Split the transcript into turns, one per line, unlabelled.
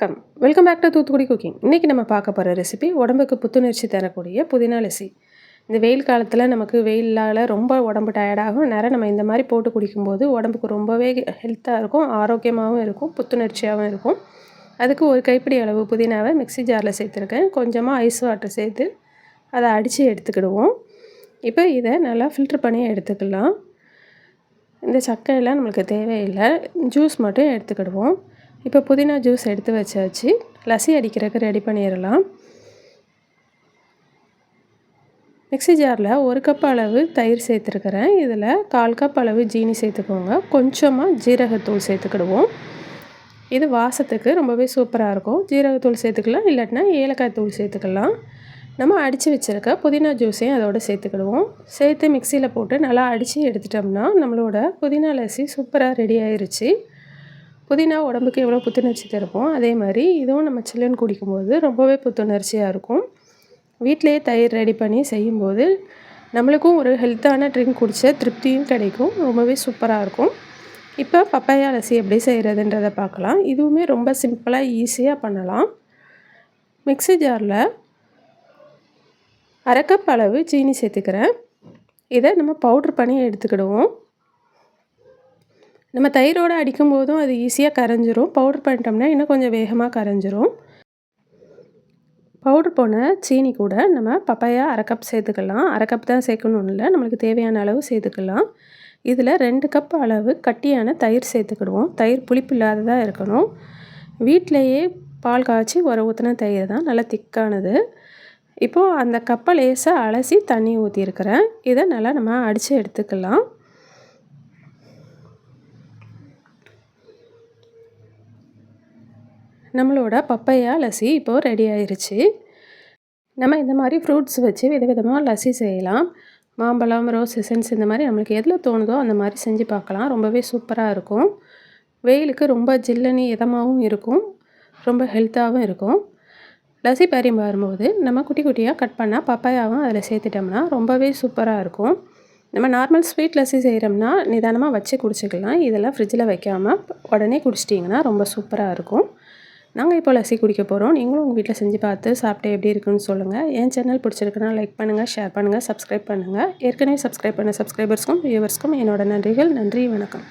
Welcome back to Thoothukudi cooking. இன்றைக்கி நம்ம பார்க்க போகிற ரெசிபி உடம்புக்கு புத்துணர்ச்சி தரக்கூடிய புதினா லஸ்ஸி. இந்த வெயில் காலத்தில் நமக்கு வெயிலால் ரொம்ப உடம்பு டயர்டாகும். நம்ம இந்த மாதிரி போட்டு குடிக்கும்போது உடம்புக்கு ரொம்பவே ஹெல்த்தாக இருக்கும், ஆரோக்கியமாகவும் இருக்கும், புத்துணர்ச்சியாகவும் இருக்கும். அதுக்கு ஒரு கைப்பிடி அளவு புதினாவை மிக்ஸி ஜாரில் சேர்த்துருக்கேன். கொஞ்சமாக ஐஸ் வாட்டர் சேர்த்து அதை அடித்து எடுத்துக்கிடுவோம். இப்போ இதை நல்லா ஃபில்ட்ரு பண்ணி எடுத்துக்கலாம். இந்த சக்கையெல்லாம் நம்மளுக்கு தேவையில்லை, ஜூஸ் மட்டும் எடுத்துக்கிடுவோம். இப்போ புதினா ஜூஸ் எடுத்து வச்சாச்சு. லஸ்ஸி அடிக்கிறதுக்கு ரெடி பண்ணிடலாம். மிக்ஸி ஜாரில் 1 கப் அளவு தயிர் சேர்த்துருக்கிறேன். இதில் 1/4 கப் அளவு ஜீனி சேர்த்துக்கோங்க. கொஞ்சமாக ஜீரகத்தூள் சேர்த்துக்கிடுவோம். இது வாசத்துக்கு ரொம்பவே சூப்பராக இருக்கும். ஜீரகத்தூள் சேர்த்துக்கலாம், இல்லாட்டினா ஏலக்காய் தூள் சேர்த்துக்கலாம். நம்ம அடித்து வச்சுருக்க புதினா ஜூஸையும் அதோடு சேர்த்துக்கிடுவோம். சேர்த்து மிக்சியில் போட்டு நல்லா அடித்து எடுத்துட்டோம்னா நம்மளோட புதினா லஸ்ஸி சூப்பராக ரெடி ஆயிடுச்சு. புதினா உடம்புக்கு எவ்வளோ புத்துணர்ச்சி தருப்போம், அதே மாதிரி இதுவும் நம்ம சில்லுன்னு குடிக்கும்போது ரொம்பவே புத்துணர்ச்சியாக இருக்கும். வீட்டிலையே தயிர் ரெடி பண்ணி செய்யும்போது நம்மளுக்கும் ஒரு ஹெல்த்தான ட்ரிங்க் குடித்த திருப்தியும் கிடைக்கும். ரொம்பவே சூப்பராக இருக்கும். இப்போ பப்பாயா லஸ்ஸி எப்படி செய்கிறதுன்றதை பார்க்கலாம். இதுவுமே ரொம்ப சிம்பிளாக ஈஸியாக பண்ணலாம். மிக்ஸி ஜாரில் 1/2 கப் அளவு சீனி சேர்த்துக்கிறேன். இதை நம்ம பவுட்ரு பண்ணி எடுத்துக்கிடுவோம். நம்ம தயிரோடு அடிக்கும் போதும் அது ஈஸியாக கரைஞ்சிரும். பவுட்ரு பண்ணிட்டோம்னா இன்னும் கொஞ்சம் வேகமாக கரைஞ்சிரும். பவுட்ரு போன சீனி கூட நம்ம பப்பாயா 1/2 கப் சேர்த்துக்கலாம். 1/2 கப் தான் சேர்க்கணும்னு இல்லை, நம்மளுக்கு தேவையான அளவு சேர்த்துக்கலாம். இதில் 2 கப் அளவு கட்டியான தயிர் சேர்த்துக்கிடுவோம். தயிர் புளிப்பு இல்லாததாக இருக்கணும். வீட்டிலையே பால் காய்ச்சி ஊற்றின தயிர் தான், நல்லா திக்கானது. இப்போது அந்த கப்பை லேசாக அலசி தண்ணி ஊற்றிருக்கிறேன். இதை நல்லா நம்ம அடித்து எடுத்துக்கலாம். நம்மளோட பப்பாயா லஸ்ஸி இப்போது ரெடி ஆயிடுச்சு. நம்ம இந்த மாதிரி ஃப்ரூட்ஸ் வச்சு விதவிதமாக லஸ்ஸி செய்யலாம். மாம்பழம், ரோஸ் எசன்ஸ், இந்த மாதிரி நம்மளுக்கு எதில் தோணுதோ அந்த மாதிரி செஞ்சு பார்க்கலாம். ரொம்பவே சூப்பராக இருக்கும். வெயிலுக்கு ரொம்ப ஜில்லுன்னு இதமாகவும் இருக்கும், ரொம்ப ஹெல்த்தாகவும் இருக்கும். லஸ்ஸி பரிமாறும்போது நம்ம குட்டி குட்டியாக கட் பண்ணால் பப்பாயாவும் அதில் சேர்த்துட்டோம்னா ரொம்பவே சூப்பராக இருக்கும். நம்ம நார்மல் ஸ்வீட் லஸ்ஸி செய்கிறோம்னா நிதானமாக வச்சு குடிச்சிக்கலாம். இதெல்லாம் ஃப்ரிட்ஜில் வைக்காமல் உடனே குடிச்சிட்டிங்கன்னா ரொம்ப சூப்பராக இருக்கும். நாங்கள் இப்போ லஸ்ஸி குடிக்க போகிறோம். நீங்களும் உங்கள் வீட்டில் செஞ்சு பார்த்து சாப்பிட்டு எப்படி இருக்குன்னு சொல்லுங்கள். என் சேனல் பிடிச்சிருக்குன்னா லைக் பண்ணுங்கள், ஷேர் பண்ணுங்கள், சப்ஸ்கிரைப் பண்ணுங்கள். ஏற்கனவே சப்ஸ்கிரைப் பண்ண சப்ஸ்கிரைபர்ஸ்க்கும் வியூவர்ஸ்க்கும் என்னோட நன்றிகள். நன்றி, வணக்கம்.